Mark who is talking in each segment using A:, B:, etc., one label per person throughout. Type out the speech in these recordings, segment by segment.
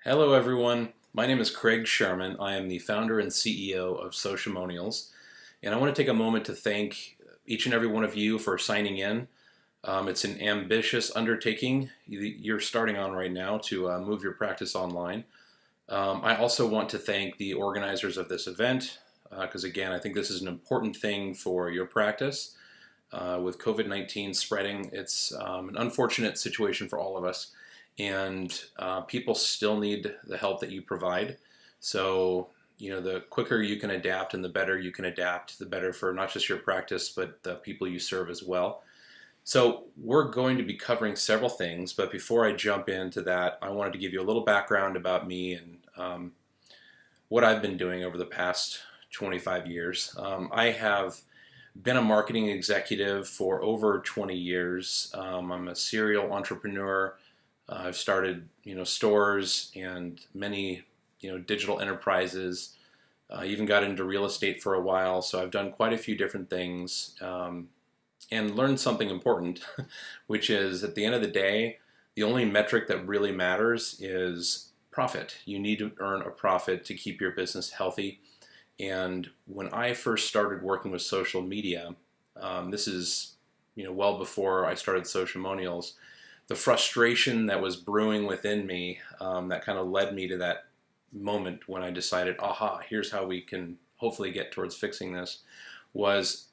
A: Hello everyone, my name is Craig Sherman. I am the founder and CEO of Sociamonials, and I want to take a moment to thank each and every one of you for signing in. It's an ambitious undertaking you're starting on right now to move your practice online. I also want to thank the organizers of this event because again, I think this is an important thing for your practice. With COVID-19 spreading, it's an unfortunate situation for all of us, and people still need the help that you provide. So, the quicker you can adapt and the better you can adapt, the better for not just your practice, but the people you serve as well. So, we're going to be covering several things, but before I jump into that, I wanted to give you a little background about me and what I've been doing over the past 25 years. I have been a marketing executive for over 20 years. I'm a serial entrepreneur. I've started, stores and many, digital enterprises. I even got into real estate for a while, so I've done quite a few different things and learned something important, which is at the end of the day, the only metric that really matters is profit. You need to earn a profit to keep your business healthy. And when I first started working with social media, this is well before I started Sociamonials, the frustration that was brewing within me that kind of led me to that moment when I decided, aha, here's how we can hopefully get towards fixing this, was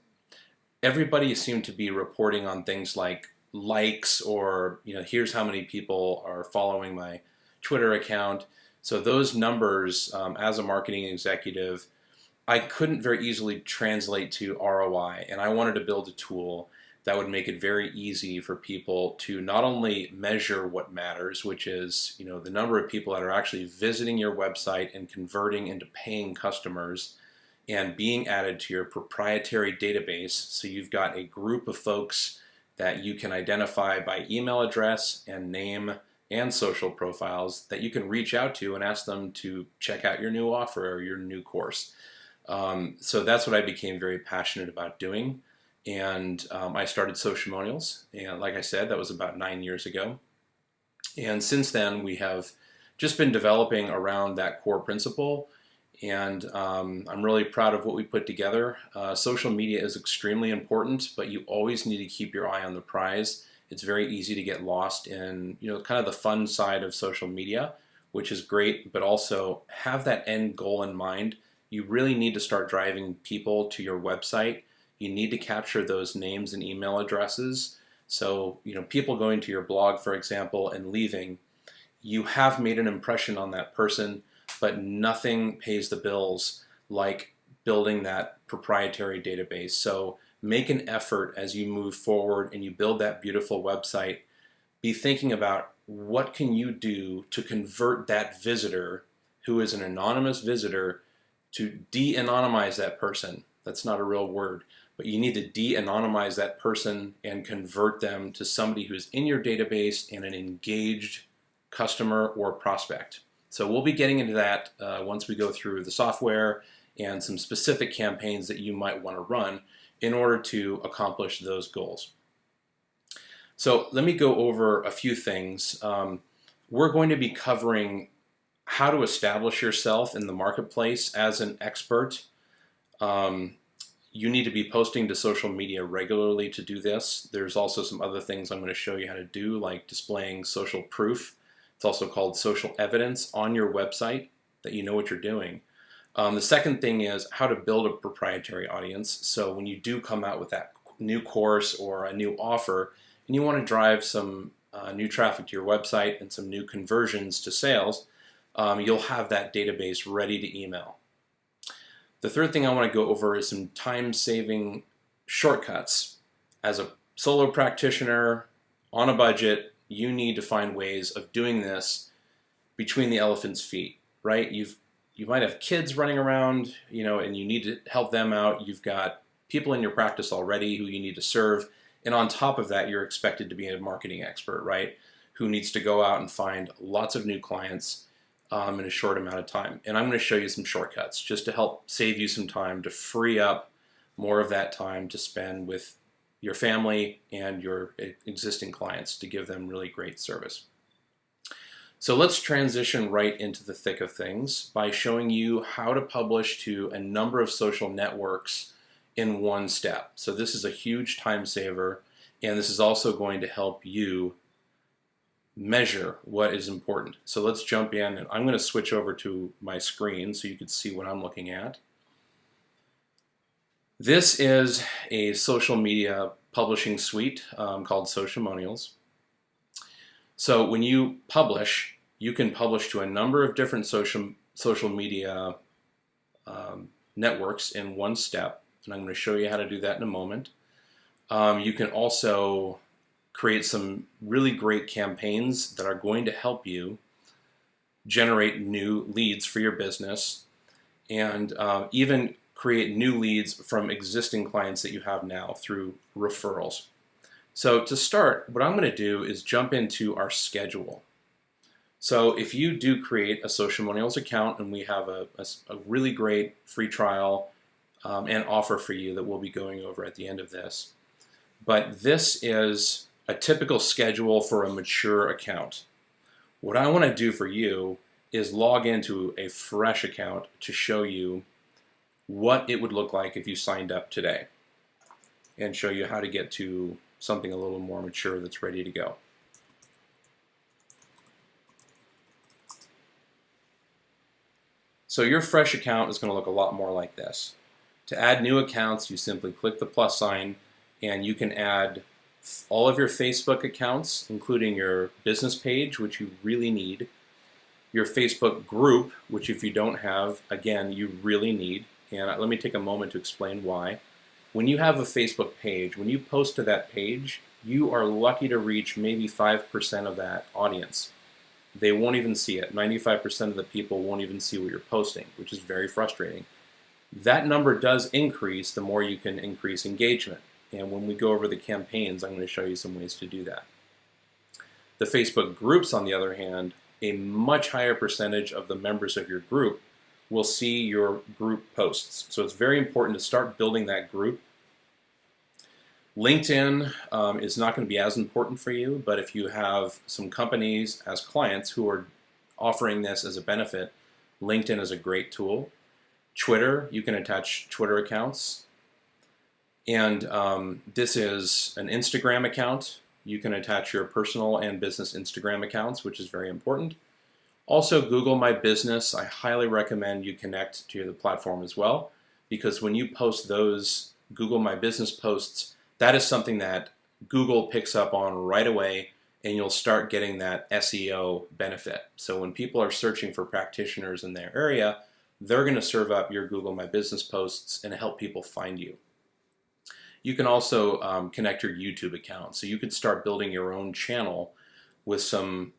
A: everybody seemed to be reporting on things like likes or, here's how many people are following my Twitter account. So those numbers, as a marketing executive, I couldn't very easily translate to ROI, and I wanted to build a tool that would make it very easy for people to not only measure what matters, which is the number of people that are actually visiting your website and converting into paying customers and being added to your proprietary database. So you've got a group of folks that you can identify by email address and name and social profiles that you can reach out to and ask them to check out your new offer or your new course. So that's what I became very passionate about doing. And I started Sociamonials. And like I said, that was about 9 years ago. And since then, we have just been developing around that core principle. And I'm really proud of what we put together. Social media is extremely important, but you always need to keep your eye on the prize. It's very easy to get lost in, kind of the fun side of social media, which is great, but also have that end goal in mind. You really need to start driving people to your website. You need to capture those names and email addresses. So, people going to your blog, for example, and leaving, you have made an impression on that person, but nothing pays the bills like building that proprietary database. So make an effort as you move forward and you build that beautiful website. Be thinking about what can you do to convert that visitor who is an anonymous visitor to de-anonymize that person. That's not a real word, but you need to de-anonymize that person and convert them to somebody who's in your database and an engaged customer or prospect. So we'll be getting into that once we go through the software and some specific campaigns that you might want to run in order to accomplish those goals. So let me go over a few things. We're going to be covering how to establish yourself in the marketplace as an expert. You need to be posting to social media regularly to do this. There's also some other things I'm going to show you how to do, like displaying social proof. It's also called social evidence on your website that you know what you're doing. The second thing is how to build a proprietary audience. So when you do come out with that new course or a new offer and you want to drive some new traffic to your website and some new conversions to sales, you'll have that database ready to email. The third thing I want to go over is some time-saving shortcuts. As a solo practitioner on a budget, you need to find ways of doing this between the elephant's feet, right? You might have kids running around, and you need to help them out. You've got people in your practice already who you need to serve. And on top of that, you're expected to be a marketing expert, right? Who needs to go out and find lots of new clients in a short amount of time. And I'm going to show you some shortcuts just to help save you some time to free up more of that time to spend with your family and your existing clients to give them really great service. So let's transition right into the thick of things by showing you how to publish to a number of social networks in one step. So this is a huge time saver, and this is also going to help you measure what is important. So let's jump in, and I'm going to switch over to my screen so you can see what I'm looking at. This is a social media publishing suite called Socialmonials. So when you publish, you can publish to a number of different social media networks in one step, and I'm going to show you how to do that in a moment. You can also create some really great campaigns that are going to help you generate new leads for your business, and even create new leads from existing clients that you have now through referrals. So to start, what I'm going to do is jump into our schedule. So if you do create a Socialmonials account, and we have a really great free trial and offer for you that we'll be going over at the end of this. But this is a typical schedule for a mature account. What I want to do for you is log into a fresh account to show you what it would look like if you signed up today, and show you how to get to something a little more mature that's ready to go. So your fresh account is going to look a lot more like this. To add new accounts, you simply click the plus sign, and you can add all of your Facebook accounts, including your business page, which you really need, your Facebook group, which if you don't have, again, you really need. And let me take a moment to explain why. When you have a Facebook page, when you post to that page, you are lucky to reach maybe 5% of that audience. They won't even see it. 95% of the people won't even see what you're posting, which is very frustrating. That number does increase the more you can increase engagement. And when we go over the campaigns, I'm going to show you some ways to do that. The Facebook groups, on the other hand, a much higher percentage of the members of your group will see your group posts. So it's very important to start building that group. LinkedIn is not going to be as important for you, but if you have some companies as clients who are offering this as a benefit, LinkedIn is a great tool. Twitter, you can attach Twitter accounts. And this is an Instagram account. You can attach your personal and business Instagram accounts, which is very important. Also, Google My Business, I highly recommend you connect to the platform as well, because when you post those Google My Business posts, that is something that Google picks up on right away, and you'll start getting that SEO benefit. So when people are searching for practitioners in their area, they're going to serve up your Google My Business posts and help people find you. You can also connect your YouTube account. So you could start building your own channel with some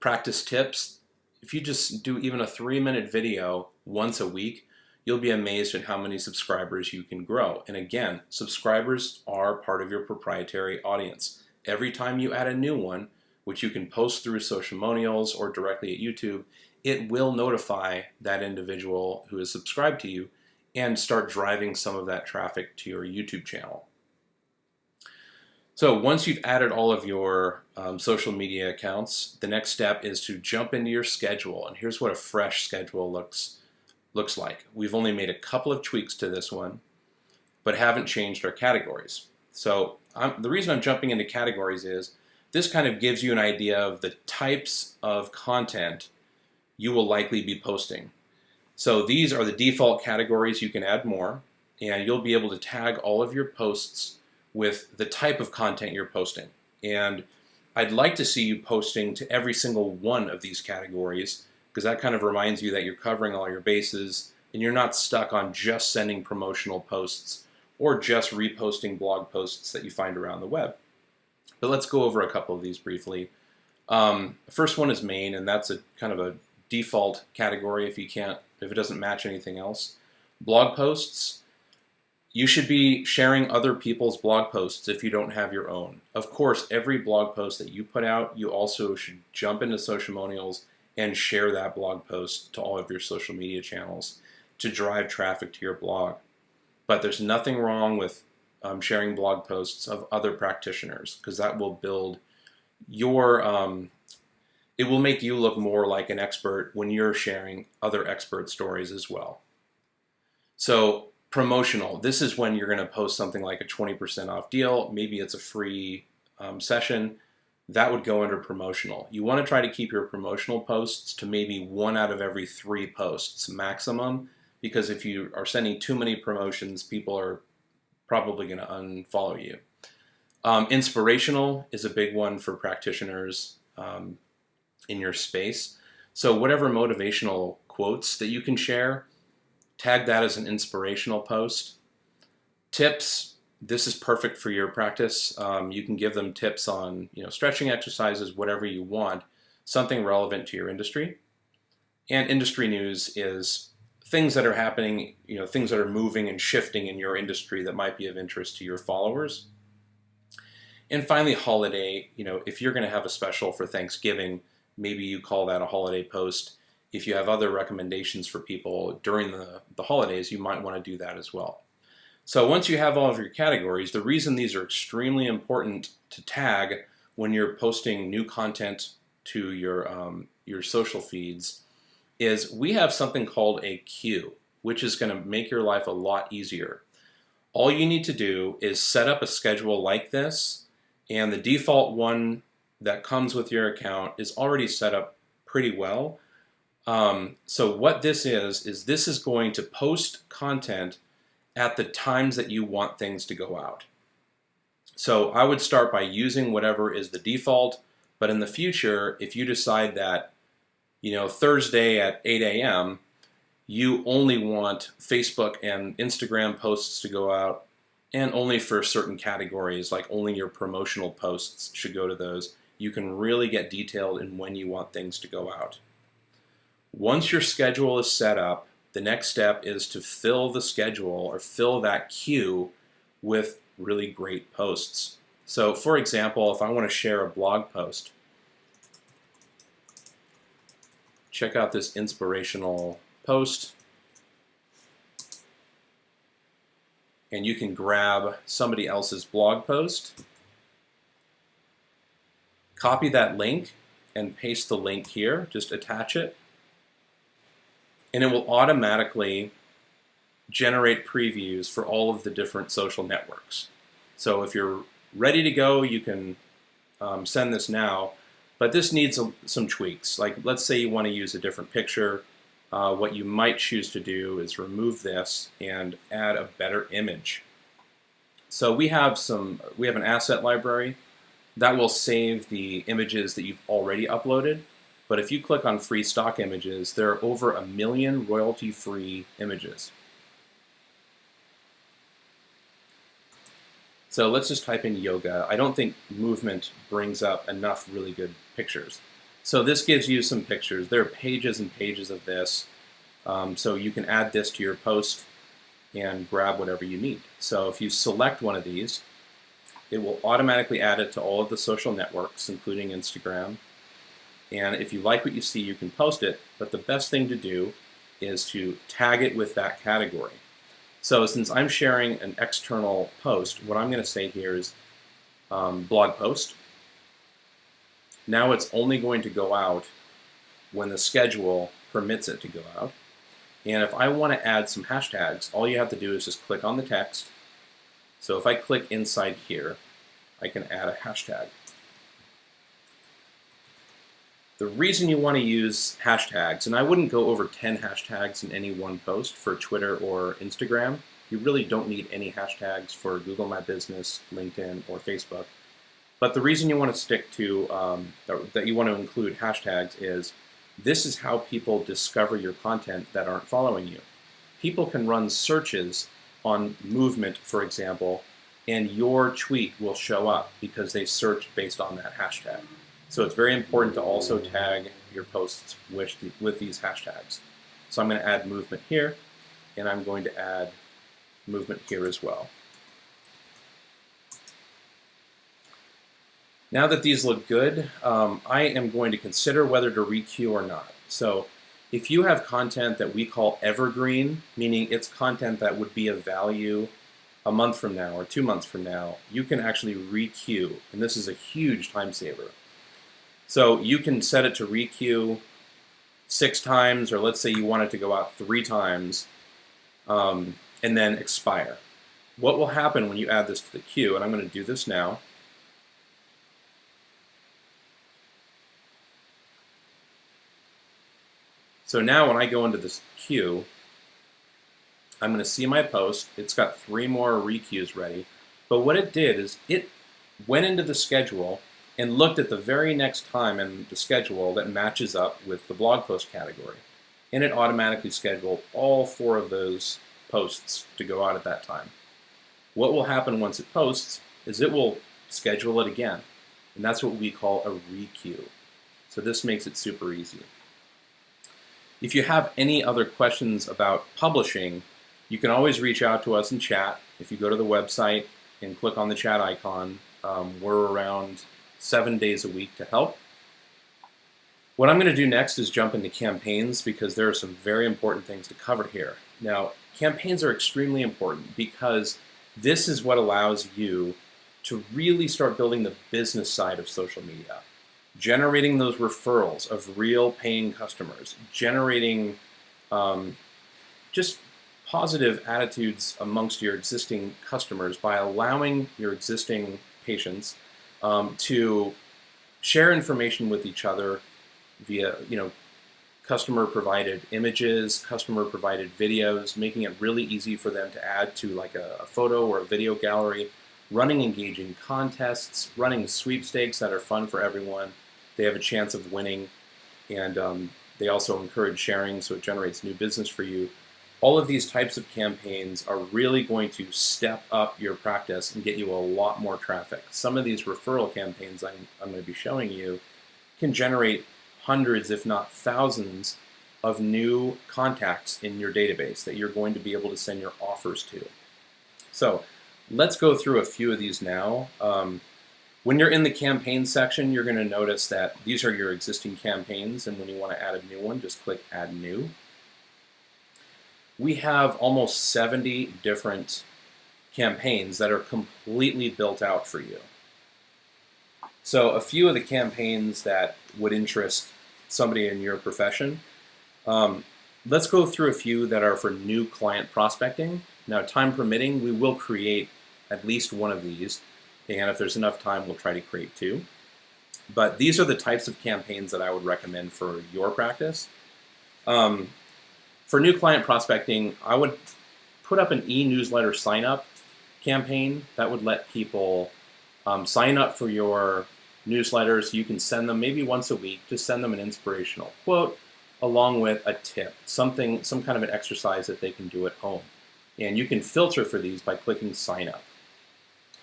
A: practice tips. If you just do even a 3-minute video once a week, you'll be amazed at how many subscribers you can grow. And again, subscribers are part of your proprietary audience. Every time you add a new one, which you can post through Socialmonials or directly at YouTube, it will notify that individual who is subscribed to you and start driving some of that traffic to your YouTube channel. So once you've added all of your social media accounts, the next step is to jump into your schedule. And here's what a fresh schedule looks like. We've only made a couple of tweaks to this one, but haven't changed our categories. So the reason I'm jumping into categories is this kind of gives you an idea of the types of content you will likely be posting. So these are the default categories. You can add more, and you'll be able to tag all of your posts with the type of content you're posting. And I'd like to see you posting to every single one of these categories, because that kind of reminds you that you're covering all your bases and you're not stuck on just sending promotional posts or just reposting blog posts that you find around the web. But let's go over a couple of these briefly. The first one is main, and that's a kind of a default category if it doesn't match anything else. Blog posts, you should be sharing other people's blog posts if you don't have your own. Of course, every blog post that you put out, you also should jump into Socialmonials and share that blog post to all of your social media channels to drive traffic to your blog. But there's nothing wrong with sharing blog posts of other practitioners, because that will build your it will make you look more like an expert when you're sharing other expert stories as well. So promotional, this is when you're going to post something like a 20% off deal. Maybe it's a free session. That would go under promotional. You want to try to keep your promotional posts to maybe 1 out of every 3 posts maximum, because if you are sending too many promotions, people are probably going to unfollow you. Inspirational is a big one for practitioners in your space. So whatever motivational quotes that you can share, tag that as an inspirational post. Tips, this is perfect for your practice. You can give them tips on, stretching exercises, whatever you want, something relevant to your industry. And industry news is things that are happening, things that are moving and shifting in your industry that might be of interest to your followers. And finally, holiday, if you're going to have a special for Thanksgiving, maybe you call that a holiday post. If you have other recommendations for people during the holidays, you might want to do that as well. So once you have all of your categories, the reason these are extremely important to tag when you're posting new content to your social feeds is we have something called a queue, which is going to make your life a lot easier. All you need to do is set up a schedule like this, and the default one that comes with your account is already set up pretty well. So what this is this is going to post content at the times that you want things to go out. So I would start by using whatever is the default, but in the future, if you decide that, Thursday at 8 a.m., you only want Facebook and Instagram posts to go out, and only for certain categories, like only your promotional posts should go to those. You can really get detailed in when you want things to go out. Once your schedule is set up, the next step is to fill the schedule or fill that queue with really great posts. So for example, if I want to share a blog post, check out this inspirational post, and you can grab somebody else's blog post, copy that link, and paste the link here, just attach it, and it will automatically generate previews for all of the different social networks. So if you're ready to go, you can send this now, but this needs some tweaks. Like, let's say you want to use a different picture. What you might choose to do is remove this and add a better image. So we have an asset library that will save the images that you've already uploaded. But if you click on free stock images, there are over 1 million royalty-free images. So let's just type in yoga. I don't think movement brings up enough really good pictures. So this gives you some pictures. There are pages and pages of this. So you can add this to your post and grab whatever you need. So if you select one of these, it will automatically add it to all of the social networks, including Instagram. And if you like what you see, you can post it, but the best thing to do is to tag it with that category. So since I'm sharing an external post, what I'm going to say here is blog post. Now it's only going to go out when the schedule permits it to go out. And if I want to add some hashtags, all you have to do is just click on the text. So if I click inside here, I can add a hashtag. The reason you want to use hashtags, and I wouldn't go over 10 hashtags in any one post for Twitter or Instagram. You really don't need any hashtags for Google My Business, LinkedIn, or Facebook. But the reason you want to stick to, that you want to include hashtags is this is how people discover your content that aren't following you. People can run searches on movement, for example, and your tweet will show up because they searched based on that hashtag. So it's very important to also tag your posts with these hashtags. So I'm going to add movement here, and I'm going to add movement here as well. Now that these look good, I am going to consider whether to requeue or not. So if you have content that we call evergreen, meaning it's content that would be of value a month from now or 2 months from now, you can actually requeue, and this is a huge time saver. So you can set it to requeue 6 times, or let's say you want it to go out 3 times, and then expire. What will happen when you add this to the queue, and I'm going to do this now. So now when I go into this queue, I'm going to see my post. It's got 3 more requeues ready. But what it did is it went into the schedule and looked at the very next time in the schedule that matches up with the blog post category. And it automatically scheduled all 4 of those posts to go out at that time. What will happen once it posts is it will schedule it again. And that's what we call a requeue. So this makes it super easy. If you have any other questions about publishing, you can always reach out to us in chat. If you go to the website and click on the chat icon, we're around 7 days a week to help. What I'm going to do next is jump into campaigns, because there are some very important things to cover here. Now, campaigns are extremely important because this is what allows you to really start building the business side of social media. Generating those referrals of real paying customers, generating just positive attitudes amongst your existing customers by allowing your existing patients to share information with each other via, customer provided images, customer provided videos, making it really easy for them to add to like a photo or a video gallery, running engaging contests, running sweepstakes that are fun for everyone. They have a chance of winning, and they also encourage sharing, so it generates new business for you. All of these types of campaigns are really going to step up your practice and get you a lot more traffic. Some of these referral campaigns I'm going to be showing you can generate hundreds, if not thousands, of new contacts in your database that you're going to be able to send your offers to. So let's go through a few of these now. When you're in the campaign section, you're going to notice that these are your existing campaigns, and when you want to add a new one, just click Add New. We have almost 70 different campaigns that are completely built out for you. So a few of the campaigns that would interest somebody in your profession, let's go through a few that are for new client prospecting. Now, time permitting, we will create at least one of these. And if there's enough time, we'll try to create 2. But these are the types of campaigns that I would recommend for your practice. For new client prospecting, I would put up an e-newsletter sign-up campaign that would let people sign up for your newsletters. You can send them maybe once a week. Just send them an inspirational quote along with a tip, some kind of an exercise that they can do at home. And you can filter for these by clicking Sign Up.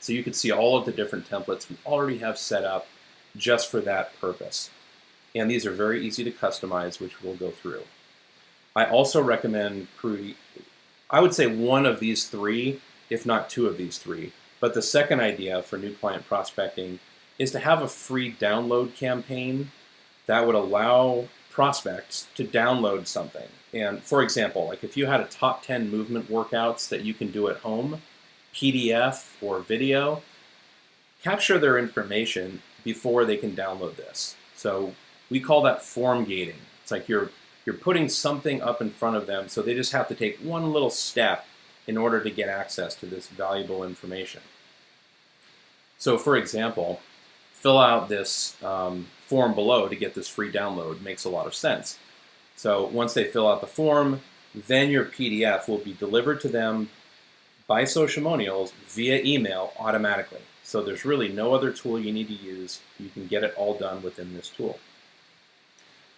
A: So you can see all of the different templates we already have set up just for that purpose. And these are very easy to customize, which we'll go through. I also recommend I would say one of these 3, if not 2 of these 3. But the second idea for new client prospecting is to have a free download campaign that would allow prospects to download something. And for example, like if you had a top 10 movement workouts that you can do at home, PDF or video, capture their information before they can download this. So we call that form gating. It's like you're putting something up in front of them, so they just have to take one little step in order to get access to this valuable information. So for example, fill out this form below to get this free download. Makes a lot of sense. So once they fill out the form, then your PDF will be delivered to them by Socialmonials via email automatically. So there's really no other tool you need to use. You can get it all done within this tool.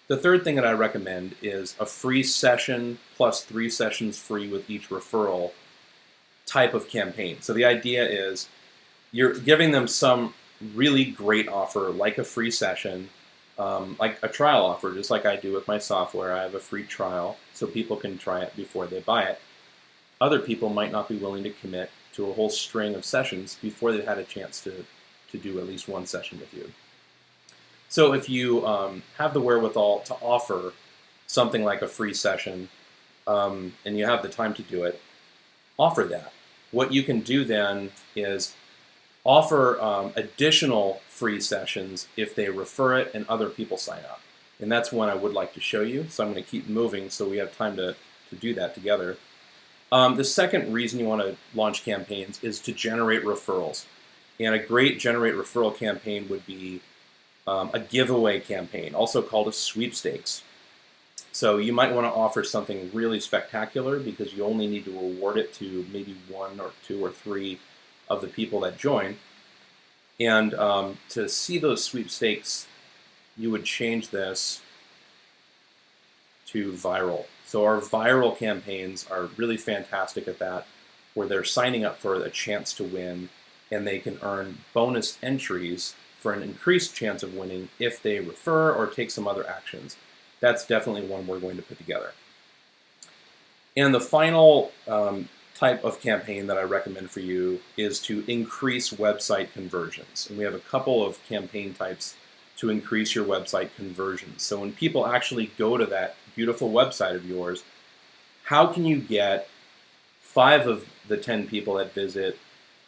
A: The third thing that I recommend is a free session plus 3 sessions free with each referral type of campaign. So the idea is you're giving them some really great offer, like a free session, like a trial offer, just like I do with my software. I have a free trial so people can try it before they buy it. Other people might not be willing to commit to a whole string of sessions before they've had a chance to do at least one session with you. So if you have the wherewithal to offer something like a free session and you have the time to do it, offer that. What you can do then is offer additional free sessions if they refer it and other people sign up. And that's one I would like to show you. So I'm going to keep moving so we have time to do that together. The second reason you want to launch campaigns is to generate referrals. And a great generate referral campaign would be a giveaway campaign, also called a sweepstakes. So you might want to offer something really spectacular because you only need to award it to maybe 1 or 2 or 3 of the people that join. And to see those sweepstakes, you would change this to viral. So our viral campaigns are really fantastic at that, where they're signing up for a chance to win, and they can earn bonus entries for an increased chance of winning if they refer or take some other actions. That's definitely one we're going to put together. And the final type of campaign that I recommend for you is to increase website conversions. And we have a couple of campaign types to increase your website conversions. So when people actually go to that beautiful website of yours, how can you get 5 of the 10 people that visit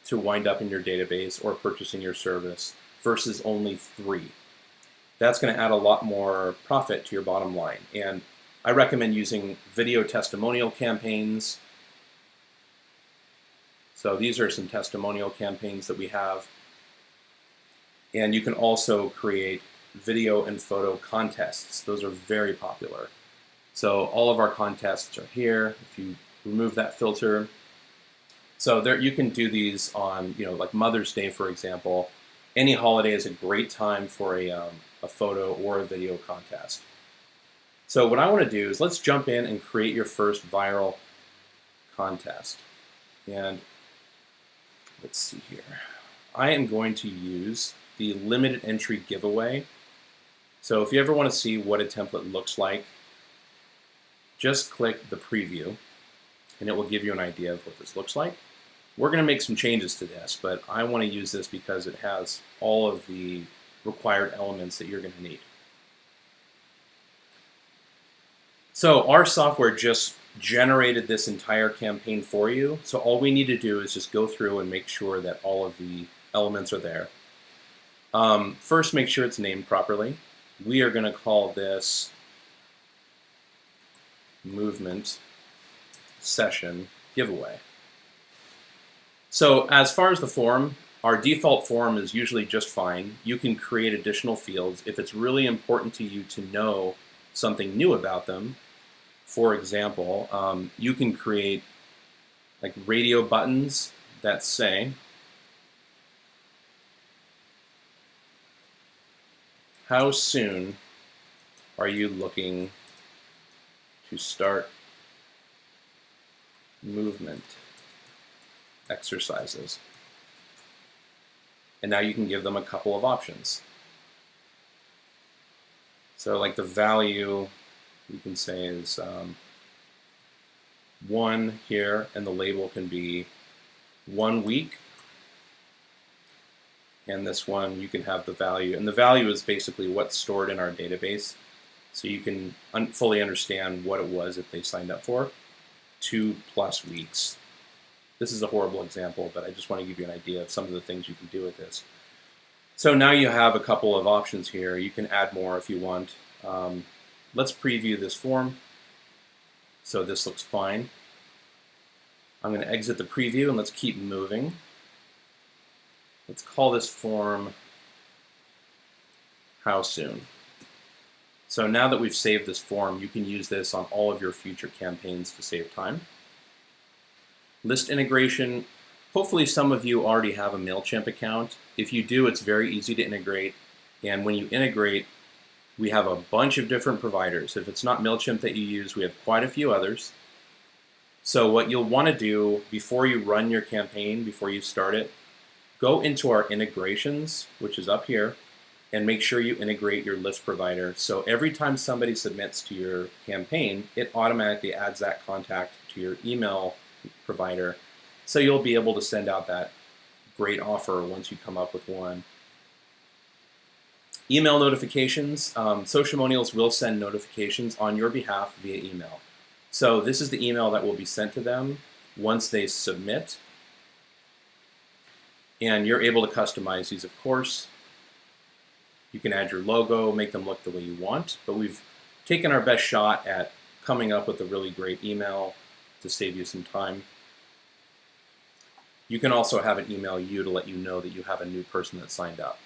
A: to wind up in your database or purchasing your service versus only 3? That's going to add a lot more profit to your bottom line. And I recommend using video testimonial campaigns. So these are some testimonial campaigns that we have. And you can also create video and photo contests. Those are very popular. So all of our contests are here. If you remove that filter, so there you can do these on, like Mother's Day, for example. Any holiday is a great time for a photo or a video contest. So what I want to do is let's jump in and create your first viral contest. And let's see here. I am going to use the limited entry giveaway. So if you ever want to see what a template looks like, just click the preview and it will give you an idea of what this looks like. We're going to make some changes to this, but I want to use this because it has all of the required elements that you're going to need. So our software just generated this entire campaign for you. So all we need to do is just go through and make sure that all of the elements are there. First, make sure it's named properly. We are going to call this movement session giveaway. So as far as the form, our default form is usually just fine. You can create additional fields if it's really important to you to know something new about them. For example, you can create like radio buttons that say, how soon are you looking to start movement exercises? And now you can give them a couple of options. So like the value you can say is 1 here, and the label can be 1 week. And this one you can have the value, and the value is basically what's stored in our database. So you can fully understand what it was that they signed up for. 2+ weeks. This is a horrible example, but I just want to give you an idea of some of the things you can do with this. So now you have a couple of options here. You can add more if you want. Let's preview this form. So this looks fine. I'm going to exit the preview and let's keep moving. Let's call this form how soon. So now that we've saved this form, you can use this on all of your future campaigns to save time. List integration. Hopefully some of you already have a MailChimp account. If you do, it's very easy to integrate. And when you integrate, we have a bunch of different providers. If it's not MailChimp that you use, we have quite a few others. So what you'll want to do before you run your campaign, before you start it, go into our integrations, which is up here, and make sure you integrate your list provider. So every time somebody submits to your campaign, it automatically adds that contact to your email provider. So you'll be able to send out that great offer once you come up with one. Email notifications. Socialmonials will send notifications on your behalf via email. So this is the email that will be sent to them once they submit. And you're able to customize these, of course. You can add your logo, make them look the way you want, but we've taken our best shot at coming up with a really great email to save you some time. You can also have it email you to let you know that you have a new person that signed up.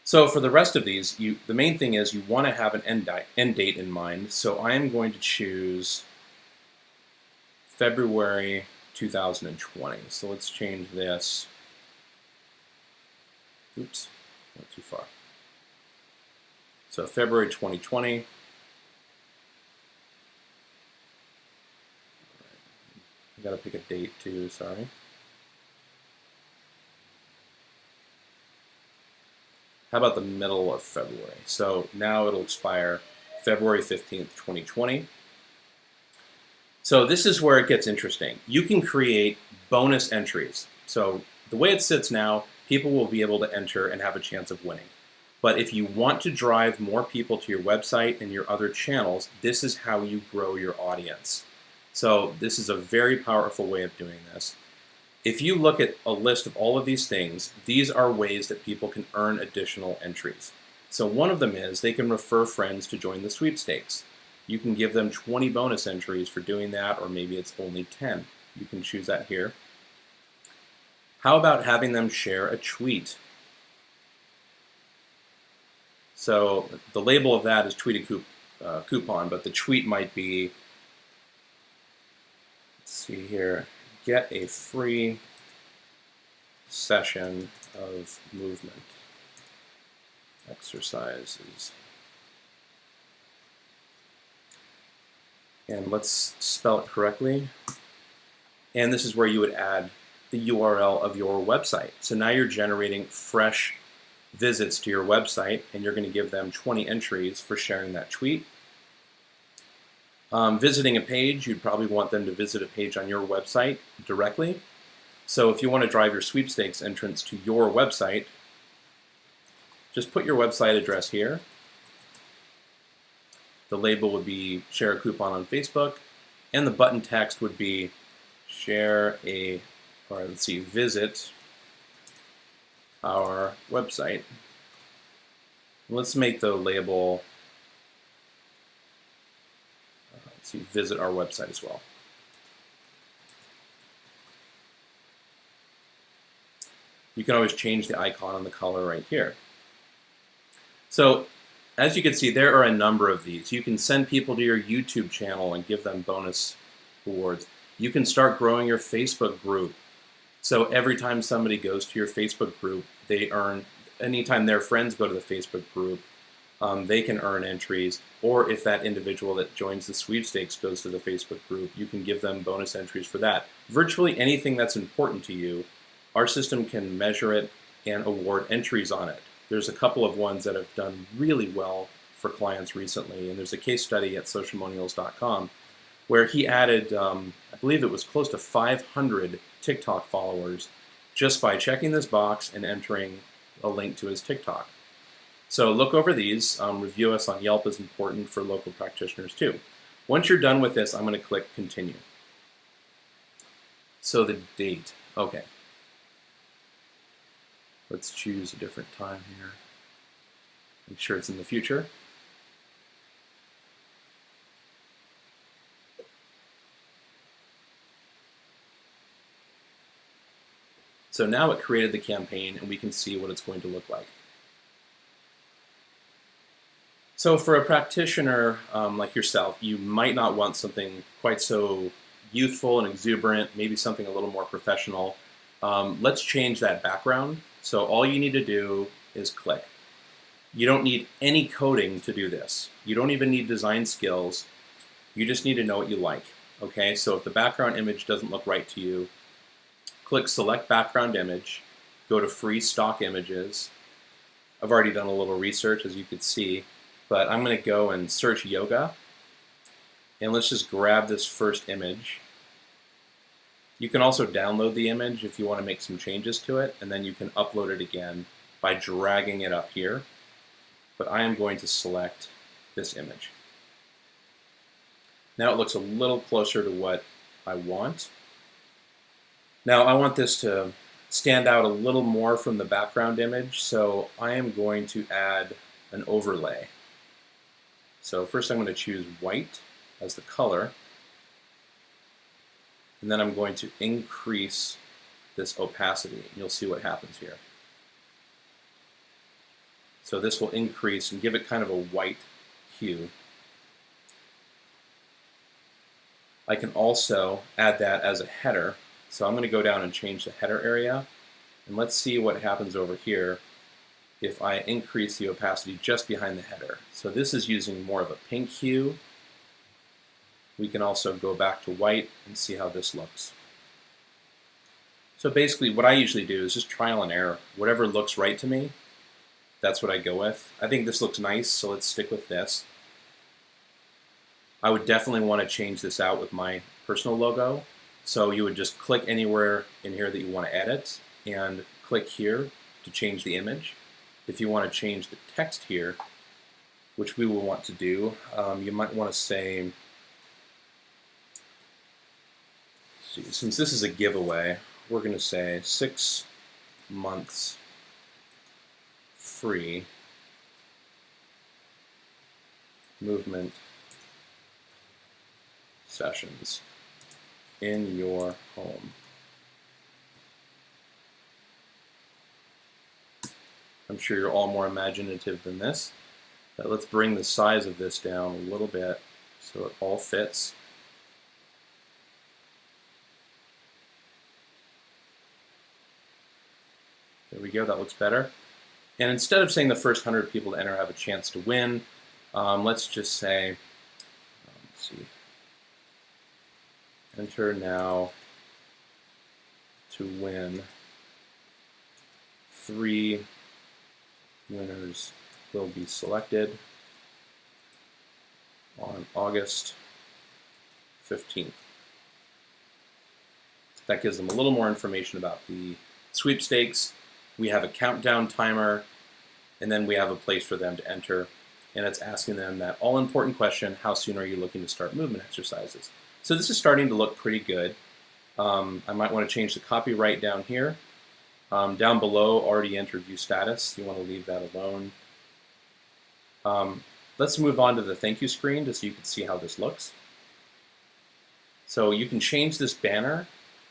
A: So for the rest of these, the main thing is you want to have an end date in mind. So I am going to choose February 2020. So let's change this. Oops, not too far. So February 2020. I gotta pick a date too, sorry. How about the middle of February? So now it'll expire February 15th, 2020. So this is where it gets interesting. You can create bonus entries. So the way it sits now, people will be able to enter and have a chance of winning. But if you want to drive more people to your website and your other channels, this is how you grow your audience. So this is a very powerful way of doing this. If you look at a list of all of these things, these are ways that people can earn additional entries. So one of them is they can refer friends to join the sweepstakes. You can give them 20 bonus entries for doing that, or maybe it's only 10. You can choose that here. How about having them share a tweet? So the label of that is tweet a coupon, but the tweet might be, let's see here, get a free session of movement exercises. And let's spell it correctly. And this is where you would add the URL of your website. So now you're generating fresh visits to your website, and you're going to give them 20 entries for sharing that tweet. Visiting a page, you'd probably want them to visit a page on your website directly. So if you want to drive your sweepstakes entrance to your website, just put your website address here. The label would be share a coupon on Facebook, and the button text would be visit our website. Let's make the label, visit our website as well. You can always change the icon and the color right here. So as you can see, there are a number of these. You can send people to your YouTube channel and give them bonus rewards. You can start growing your Facebook group. So every time somebody goes to your Facebook group, they earn, anytime their friends go to the Facebook group, they can earn entries. Or if that individual that joins the sweepstakes goes to the Facebook group, you can give them bonus entries for that. Virtually anything that's important to you, our system can measure it and award entries on it. There's a couple of ones that have done really well for clients recently, and there's a case study at socialmonials.com where he added, I believe it was close to 500 TikTok followers just by checking this box and entering a link to his TikTok. So look over these. Review us on Yelp is important for local practitioners too. Once you're done with this, I'm going to click continue. So the date, okay. Let's choose a different time here. Make sure it's in the future. So now it created the campaign, and we can see what it's going to look like. So for a practitioner like yourself, you might not want something quite so youthful and exuberant, maybe something a little more professional. Let's change that background. So all you need to do is click. You don't need any coding to do this. You don't even need design skills. You just need to know what you like. Okay, so if the background image doesn't look right to you, click select background image, go to free stock images. I've already done a little research, as you can see, but I'm going to go and search yoga, and let's just grab this first image. You can also download the image if you want to make some changes to it, and then you can upload it again by dragging it up here. But I am going to select this image. Now it looks a little closer to what I want. Now I want this to stand out a little more from the background image, so I am going to add an overlay. So first I'm going to choose white as the color, and then I'm going to increase this opacity. You'll see what happens here. So this will increase and give it kind of a white hue. I can also add that as a header. So I'm going to go down and change the header area. And let's see what happens over here if I increase the opacity just behind the header. So this is using more of a pink hue. We can also go back to white and see how this looks. So basically what I usually do is just trial and error. Whatever looks right to me, that's what I go with. I think this looks nice, so let's stick with this. I would definitely want to change this out with my personal logo. So you would just click anywhere in here that you want to edit and click here to change the image. If you want to change the text here, which we will want to do, you might want to say, since this is a giveaway, we're going to say 6 months free movement sessions in your home. I'm sure you're all more imaginative than this, but let's bring the size of this down a little bit so it all fits. There we go, that looks better. And instead of saying the first 100 people to enter have a chance to win, let's just say, let's see, enter now to win. 3 winners will be selected on August 15th. That gives them a little more information about the sweepstakes. We have a countdown timer, and then we have a place for them to enter, and it's asking them that all-important question, how soon are you looking to start movement exercises? So this is starting to look pretty good. I might want to change the copyright down here. Down below, already entered view status. You want to leave that alone. Let's move on to the thank you screen just so you can see how this looks. So you can change this banner.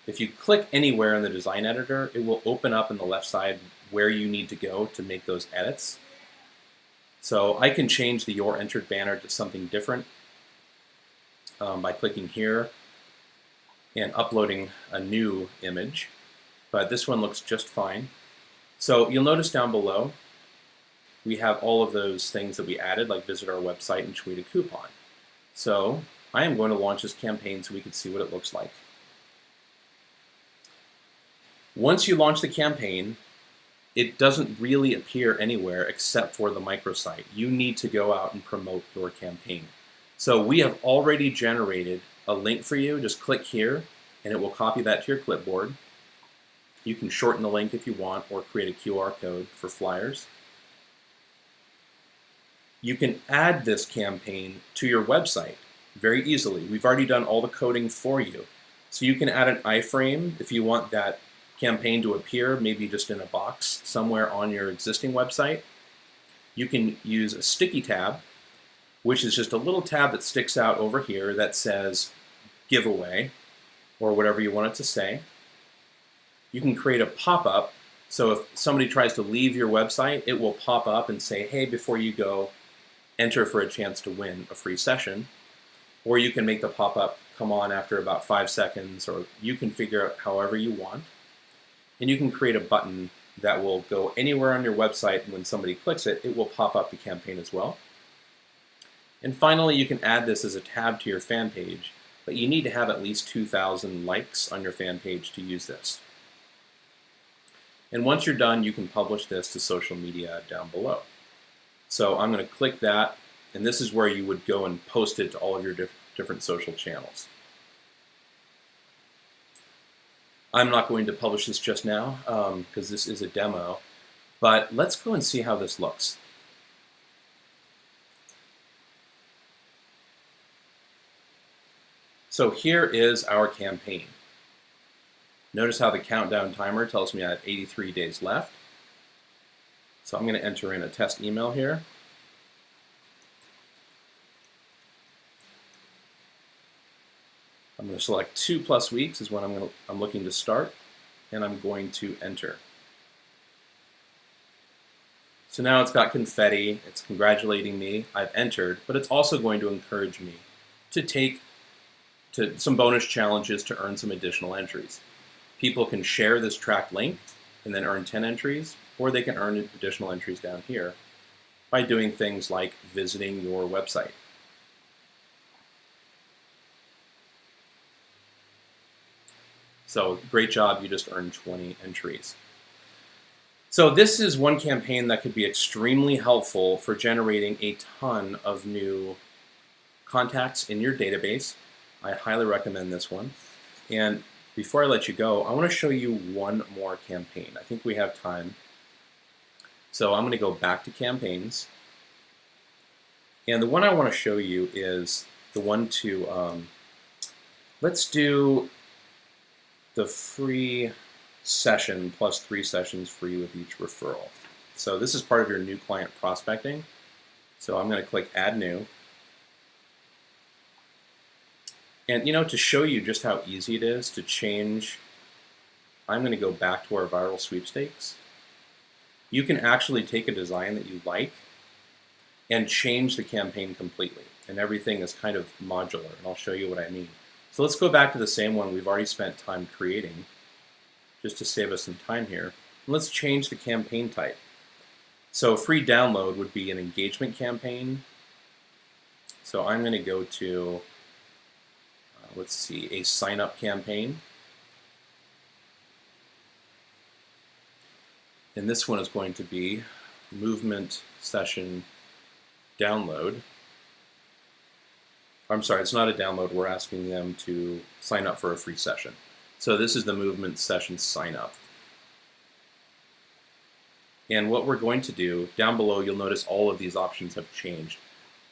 A: If you click anywhere in the design editor, it will open up in the left side where you need to go to make those edits. So I can change the Your Entered banner to something different by clicking here and uploading a new image. But this one looks just fine. So you'll notice down below, we have all of those things that we added, like visit our website and tweet a coupon. So I am going to launch this campaign so we can see what it looks like. Once you launch the campaign, it doesn't really appear anywhere except for the microsite. You need to go out and promote your campaign. So we have already generated a link for you. Just click here and it will copy that to your clipboard. You can shorten the link if you want or create a QR code for flyers. You can add this campaign to your website very easily. We've already done all the coding for you. So you can add an iframe if you want that campaign to appear, maybe just in a box somewhere on your existing website. You can use a sticky tab, which is just a little tab that sticks out over here that says giveaway or whatever you want it to say. You can create a pop-up, so if somebody tries to leave your website, it will pop up and say, hey, before you go, enter for a chance to win a free session. Or you can make the pop-up come on after about 5 seconds, or you can figure out however you want. And you can create a button that will go anywhere on your website, and when somebody clicks it, it will pop up the campaign as well. And finally, you can add this as a tab to your fan page, but you need to have at least 2,000 likes on your fan page to use this. And once you're done, you can publish this to social media down below. So I'm going to click that, and this is where you would go and post it to all of your different social channels. I'm not going to publish this just now because this is a demo, but let's go and see how this looks. So here is our campaign. Notice how the countdown timer tells me I have 83 days left. So I'm going to enter in a test email here. I'm going to select 2+ weeks is when I'm looking to start, and I'm going to enter. So now it's got confetti, it's congratulating me, I've entered, but it's also going to encourage me to take some bonus challenges to earn some additional entries. People can share this tracked link and then earn 10 entries, or they can earn additional entries down here by doing things like visiting your website. So great job, you just earned 20 entries. So this is one campaign that could be extremely helpful for generating a ton of new contacts in your database. I highly recommend this one. And before I let you go, I want to show you one more campaign. I think we have time. So I'm going to go back to campaigns. And the one I want to show you is the one to, let's do the free session plus 3 sessions free with each referral. So this is part of your new client prospecting. So I'm going to click Add New. And to show you just how easy it is to change, I'm going to go back to our viral sweepstakes. You can actually take a design that you like and change the campaign completely. And everything is kind of modular, and I'll show you what I mean. So let's go back to the same one we've already spent time creating, just to save us some time here. And let's change the campaign type. So a free download would be an engagement campaign. So I'm going to go to, let's see, a sign-up campaign. And this one is going to be movement session download. I'm sorry, it's not a download. We're asking them to sign up for a free session. So this is the movement session sign up. And what we're going to do, down below, you'll notice all of these options have changed.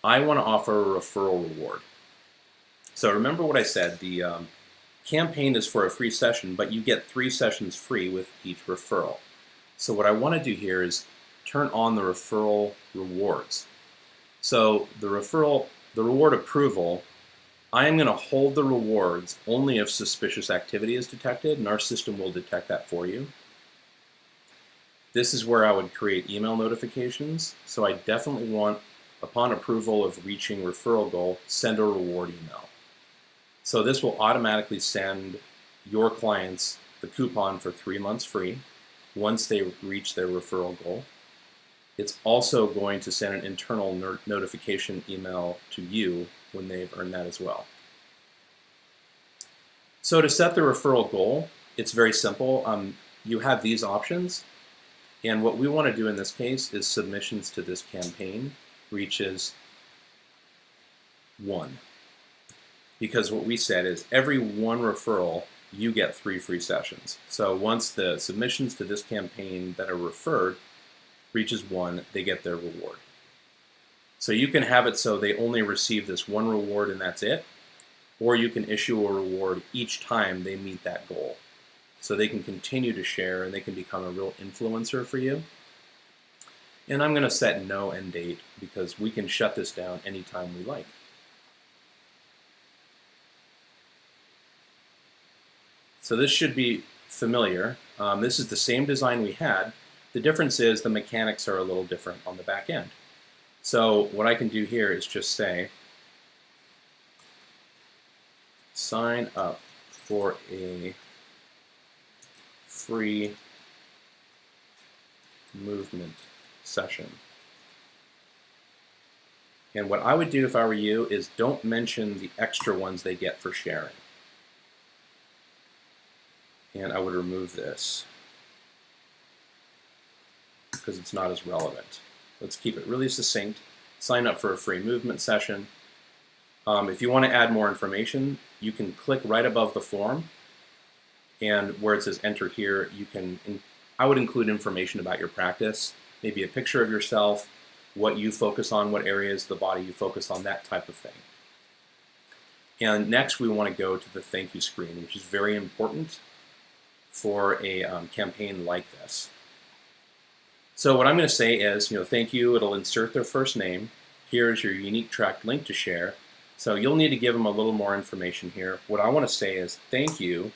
A: I want to offer a referral reward. So remember what I said, the campaign is for a free session, but you get 3 sessions free with each referral. So what I want to do here is turn on the referral rewards. So the reward approval, I am going to hold the rewards only if suspicious activity is detected, and our system will detect that for you. This is where I would create email notifications. So I definitely want, upon approval of reaching referral goal, send a reward email. So this will automatically send your clients the coupon for 3 months free once they reach their referral goal. It's also going to send an internal notification email to you when they've earned that as well. So to set the referral goal, it's very simple. You have these options, and what we want to do in this case is submissions to this campaign reaches 1. Because what we said is every 1 referral, you get 3 free sessions. So once the submissions to this campaign that are referred reaches 1, they get their reward. So you can have it so they only receive this 1 reward and that's it, or you can issue a reward each time they meet that goal. So they can continue to share and they can become a real influencer for you. And I'm going to set no end date because we can shut this down anytime we like. So this should be familiar. This is the same design we had. The difference is the mechanics are a little different on the back end. So what I can do here is just say, sign up for a free movement session. And what I would do if I were you is don't mention the extra ones they get for sharing. And I would remove this because it's not as relevant. Let's keep it really succinct. Sign up for a free movement session. If you want to add more information, you can click right above the form, and where it says enter here, I would include information about your practice, maybe a picture of yourself, what you focus on, what areas of the body you focus on, that type of thing. And next we want to go to the thank you screen, which is very important. for a campaign like this. So what I'm going to say is, thank you. It'll insert their first name. Here's your unique tracked link to share. So you'll need to give them a little more information here. What I want to say is thank you.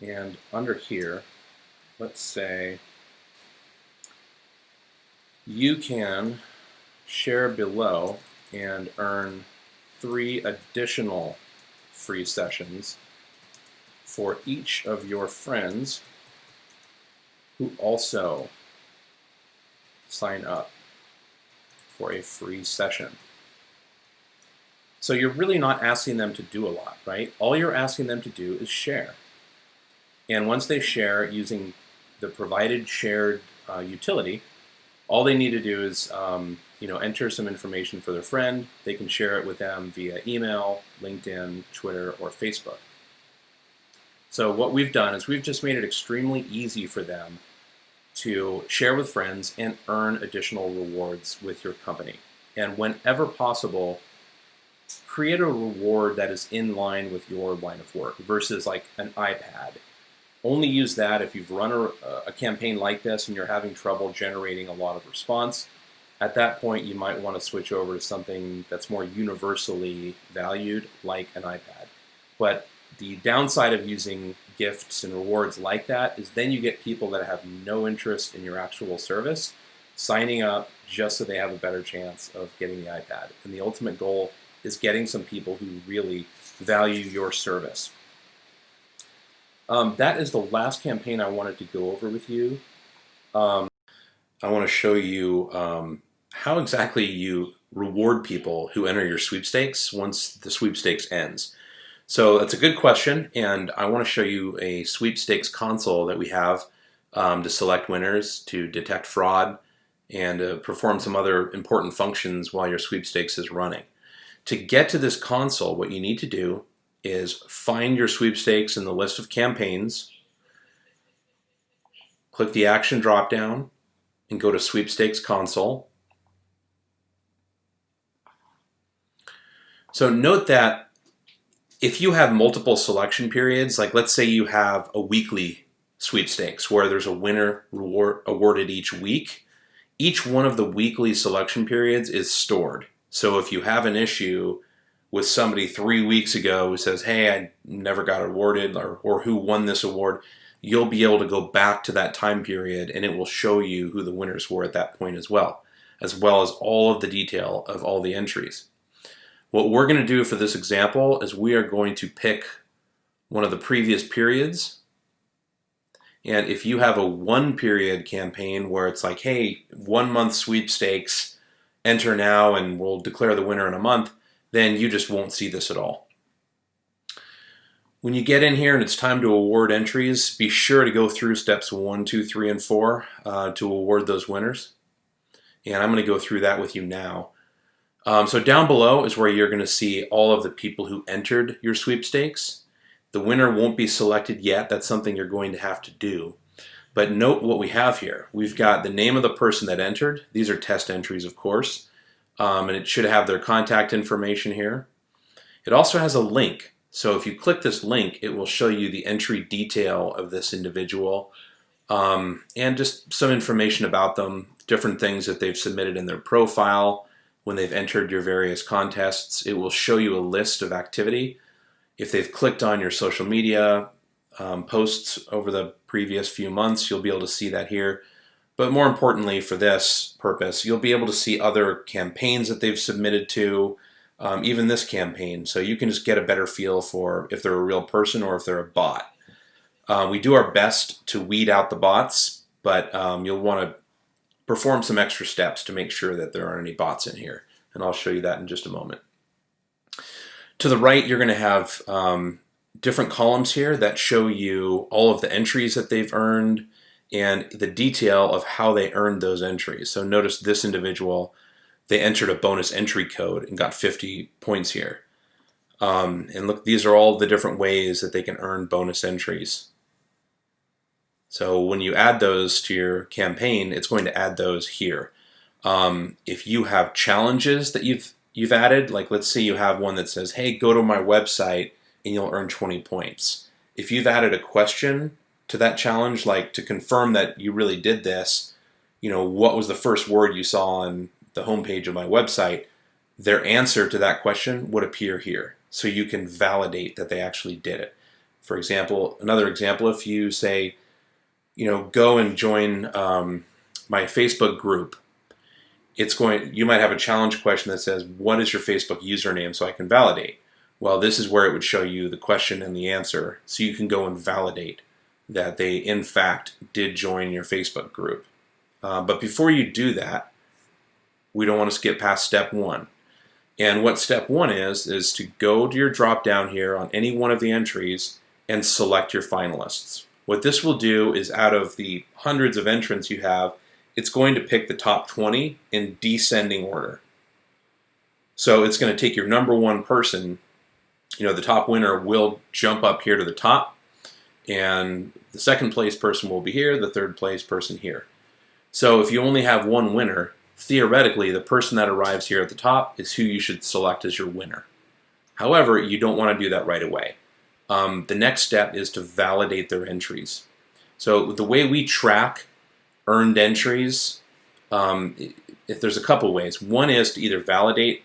A: And under here, let's say you can share below and earn 3 additional free sessions for each of your friends who also sign up for a free session. So you're really not asking them to do a lot, right? All you're asking them to do is share. And once they share using the provided shared utility, all they need to do is enter some information for their friend. They can share it with them via email, LinkedIn, Twitter, or Facebook. So what we've done is we've just made it extremely easy for them to share with friends and earn additional rewards with your company. And whenever possible, create a reward that is in line with your line of work versus like an iPad. Only use that if you've run a campaign like this and you're having trouble generating a lot of response. At that point, you might want to switch over to something that's more universally valued, like an iPad. But the downside of using gifts and rewards like that is then you get people that have no interest in your actual service signing up just so they have a better chance of getting the iPad. And the ultimate goal is getting some people who really value your service. That is the last campaign I wanted to go over with you. I want to show you how exactly you reward people who enter your sweepstakes once the sweepstakes ends. So that's a good question, and I want to show you a sweepstakes console that we have to select winners, to detect fraud, and perform some other important functions while your sweepstakes is running. To get to this console, what you need to do is find your sweepstakes in the list of campaigns, click the action drop-down, and go to Sweepstakes Console. So note that if you have multiple selection periods, like let's say you have a weekly sweepstakes where there's a winner reward awarded each week, each one of the weekly selection periods is stored. So if you have an issue with somebody 3 weeks ago who says, hey, I never got awarded, or who won this award, you'll be able to go back to that time period and it will show you who the winners were at that point as well as all of the detail of all the entries. What we're going to do for this example is we are going to pick one of the previous periods. And if you have a 1-period campaign where it's like, hey, 1 month sweepstakes, enter now and we'll declare the winner in a month, then you just won't see this at all. When you get in here and it's time to award entries, be sure to go through steps 1, 2, 3, and 4 to award those winners. And I'm going to go through that with you now. So down below is where you're going to see all of the people who entered your sweepstakes. The winner won't be selected yet. That's something you're going to have to do. But note what we have here. We've got the name of the person that entered. These are test entries, of course. And it should have their contact information here. It also has a link. So if you click this link, it will show you the entry detail of this individual and just some information about them, different things that they've submitted in their profile when they've entered your various contests. It will show you a list of activity. If they've clicked on your social media posts over the previous few months, you'll be able to see that here. But more importantly for this purpose, you'll be able to see other campaigns that they've submitted to, even this campaign. So you can just get a better feel for if they're a real person or if they're a bot. We do our best to weed out the bots, but you'll want to perform some extra steps to make sure that there aren't any bots in here. And I'll show you that in just a moment. To the right, you're going to have different columns here that show you all of the entries that they've earned and the detail of how they earned those entries. So notice this individual, they entered a bonus entry code and got 50 points here. And look, these are all the different ways that they can earn bonus entries. So when you add those to your campaign, it's going to add those here. If you have challenges that you've added, like let's say you have one that says, hey, go to my website and you'll earn 20 points. if you've added a question to that challenge, like to confirm that you really did this, what was the first word you saw on the homepage of my website, their answer to that question would appear here. So you can validate that they actually did it. For example, another example, if you say, go and join my Facebook group, you might have a challenge question that says, what is your Facebook username, so I can validate? Well, this is where it would show you the question and the answer, so you can go and validate that they, in fact, did join your Facebook group. But before you do that, we don't want to skip past step one. And what step one is to go to your drop down here on any one of the entries and select your finalists. What this will do is, out of the hundreds of entrants you have, it's going to pick the top 20 in descending order. So it's going to take your number one person, the top winner will jump up here to the top, and the second place person will be here, the third place person here. So if you only have one winner, theoretically the person that arrives here at the top is who you should select as your winner. However, you don't want to do that right away. The next step is to validate their entries. So the way we track earned entries, if there's a couple ways. One is to either validate,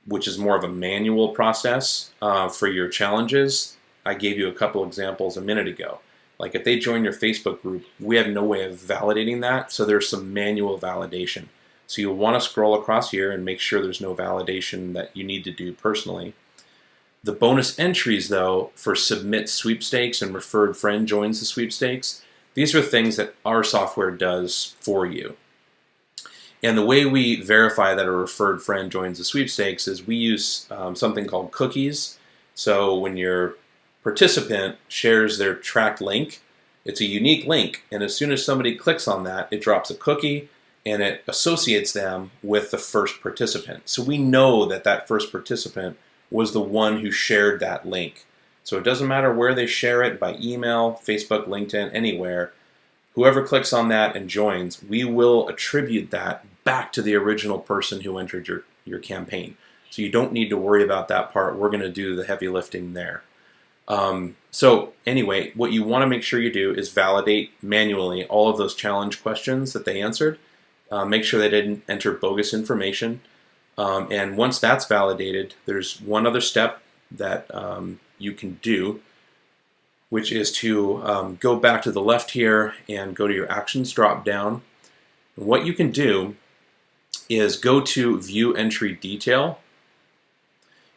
A: which is more of a manual process for your challenges. I gave you a couple examples a minute ago. Like if they join your Facebook group, we have no way of validating that, so there's some manual validation. So you'll want to scroll across here and make sure there's no validation that you need to do personally. The bonus entries, though, for submit sweepstakes and referred friend joins the sweepstakes, these are things that our software does for you. And the way we verify that a referred friend joins the sweepstakes is we use something called cookies. So when your participant shares their tracked link, it's a unique link, and as soon as somebody clicks on that, it drops a cookie and it associates them with the first participant. So we know that that first participant was the one who shared that link. So it doesn't matter where they share it, by email, Facebook, LinkedIn, anywhere. Whoever clicks on that and joins, we will attribute that back to the original person who entered your campaign. So you don't need to worry about that part. We're going to do the heavy lifting there. So anyway, what you want to make sure you do is validate manually all of those challenge questions that they answered. Make sure they didn't enter bogus information. And once that's validated, there's one other step that you can do, which is to go back to the left here and go to your actions drop down. And what you can do is go to view entry detail.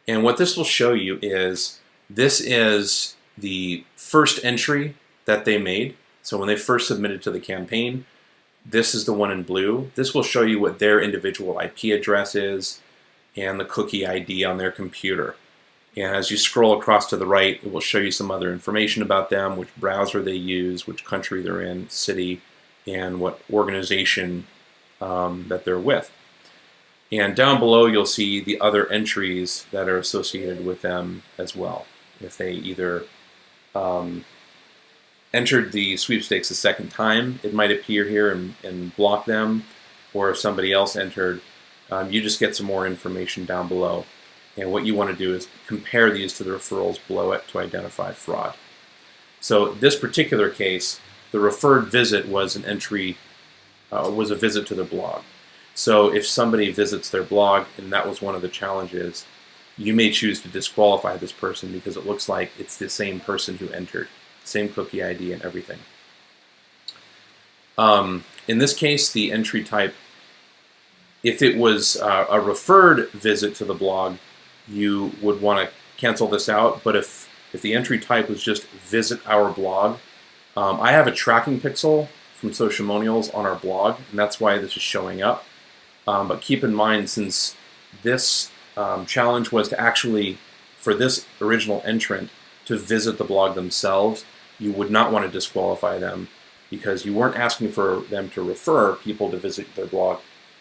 A: And what this will show you is this is the first entry that they made. So when they first submitted to the campaign, this is the one in blue. This will show you what their individual IP address is and the cookie ID on their computer. And as you scroll across to the right, it will show you some other information about them, which browser they use, which country they're in, city, and what organization that they're with. And down below, you'll see the other entries that are associated with them as well. If they either entered the sweepstakes a second time, it might appear here and block them, or if somebody else entered, you just get some more information down below. And what you want to do is compare these to the referrals below it to identify fraud. So this particular case, the referred visit was an entry, was a visit to their blog. So if somebody visits their blog, and that was one of the challenges, you may choose to disqualify this person because it looks like it's the same person who entered, same cookie ID and everything. In this case, the entry type, if it was a referred visit to the blog, you would want to cancel this out. But if the entry type was just visit our blog, I have a tracking pixel from Socialmonials on our blog, and that's why this is showing up. But keep in mind, since this challenge was to actually, for this original entrant, to visit the blog themselves, you would not want to disqualify them because you weren't asking for them to refer people to visit their blog.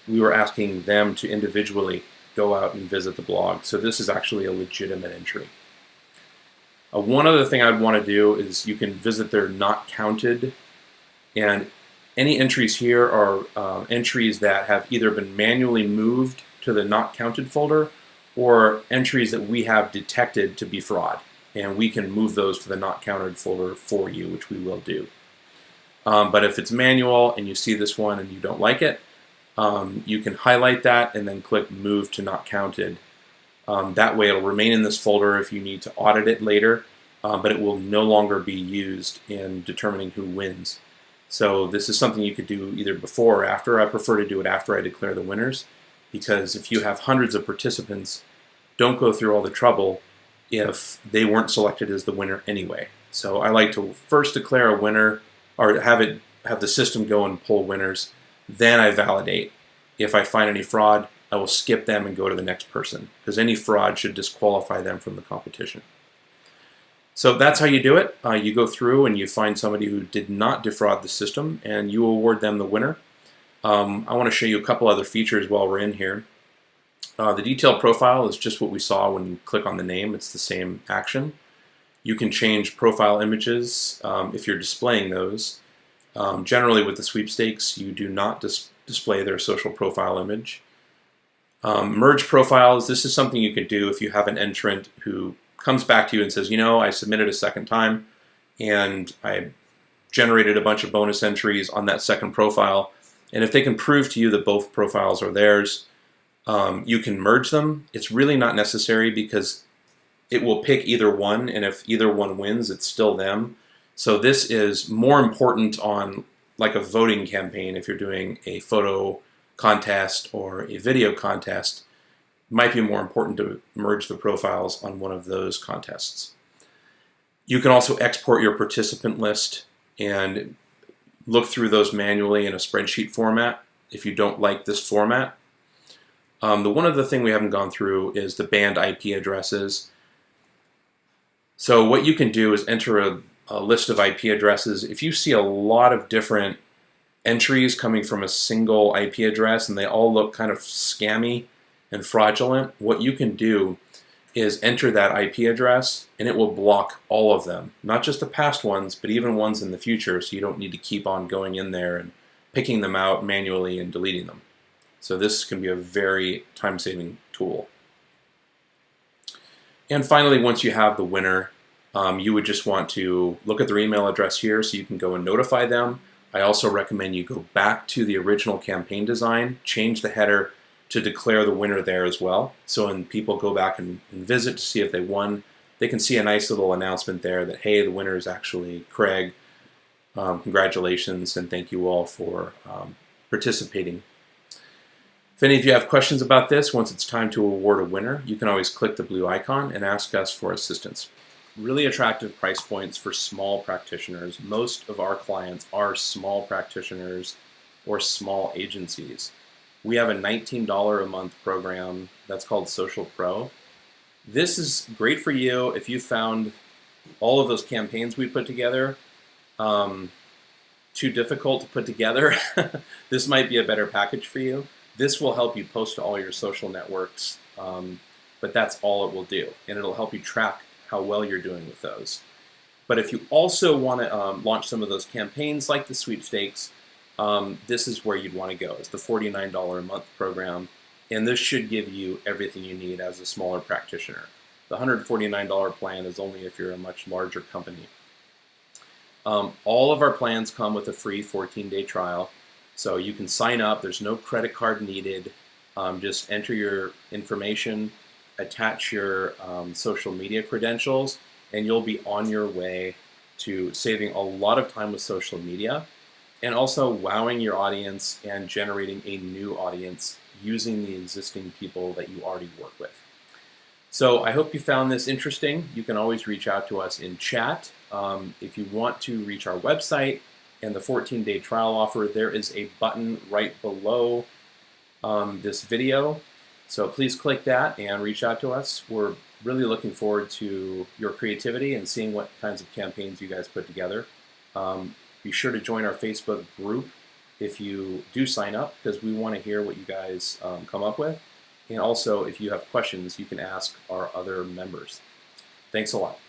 A: We were asking them to individually go out and visit the blog. So this is actually a legitimate entry. One other thing I'd want to do is you can visit their not counted, and any entries here are entries that have either been manually moved to the not counted folder or entries that we have detected to be fraud. and we can move those to the not counted folder for you, which we will do. But if it's manual and you see this one and you don't like it, you can highlight that and then click Move to Not Counted. That way it'll remain in this folder if you need to audit it later, but it will no longer be used in determining who wins. So this is something you could do either before or after. I prefer to do it after I declare the winners, because if you have hundreds of participants, don't go through all the trouble if they weren't selected as the winner anyway. So I like to first declare a winner, or have the system go and pull winners, then I validate. If I find any fraud, I will skip them and go to the next person, because any fraud should disqualify them from the competition. So that's how you do it. You go through and you find somebody who did not defraud the system, and you award them the winner. I want to show you a couple other features while we're in here. The detailed profile is just what we saw when you click on the name. It's the same action. You can change profile images if you're displaying those. Generally with the sweepstakes, you do not display their social profile image. Merge profiles, this is something you can do if you have an entrant who comes back to you and says, you know, I submitted a second time and I generated a bunch of bonus entries on that second profile. And if they can prove to you that both profiles are theirs, you can merge them. It's really not necessary because it will pick either one, and if either one wins, it's still them. So this is more important on like a voting campaign. If you're doing a photo contest or a video contest, it might be more important to merge the profiles on one of those contests. You can also export your participant list and look through those manually in a spreadsheet format if you don't like this format. The one other thing we haven't gone through is the banned IP addresses. So what you can do is enter a list of IP addresses. If you see a lot of different entries coming from a single IP address and they all look kind of scammy and fraudulent, what you can do is enter that IP address and it will block all of them. Not just the past ones, but even ones in the future, so you don't need to keep on going in there and picking them out manually and deleting them. So this can be a very time-saving tool. And finally, once you have the winner, you would just want to look at their email address here so you can go and notify them. I also recommend you go back to the original campaign design, change the header to declare the winner there as well. So when people go back and visit to see if they won, they can see a nice little announcement there that, hey, the winner is actually Craig. Congratulations, and thank you all for participating. If any of you have questions about this, once it's time to award a winner, you can always click the blue icon and ask us for assistance. Really attractive price points for small practitioners. Most of our clients are small practitioners or small agencies. We have a $19 a month program that's called Social Pro. This is great for you if you found all of those campaigns we put together too difficult to put together. This might be a better package for you. This will help you post to all your social networks, but that's all it will do. And it'll help you track how well you're doing with those. But if you also want to launch some of those campaigns like the sweepstakes, this is where you'd want to go. It's the $49 a month program, and this should give you everything you need as a smaller practitioner. The $149 plan is only if you're a much larger company. All of our plans come with a free 14-day trial. So you can sign up, there's no credit card needed. Just enter your information, attach your social media credentials, and you'll be on your way to saving a lot of time with social media and also wowing your audience and generating a new audience using the existing people that you already work with. So I hope you found this interesting. You can always reach out to us in chat. If you want to reach our website and the 14-day trial offer, there is a button right below this video. So please click that and reach out to us. We're really looking forward to your creativity and seeing what kinds of campaigns you guys put together. Be sure to join our Facebook group if you do sign up, because we want to hear what you guys come up with. And also, if you have questions, you can ask our other members. Thanks a lot.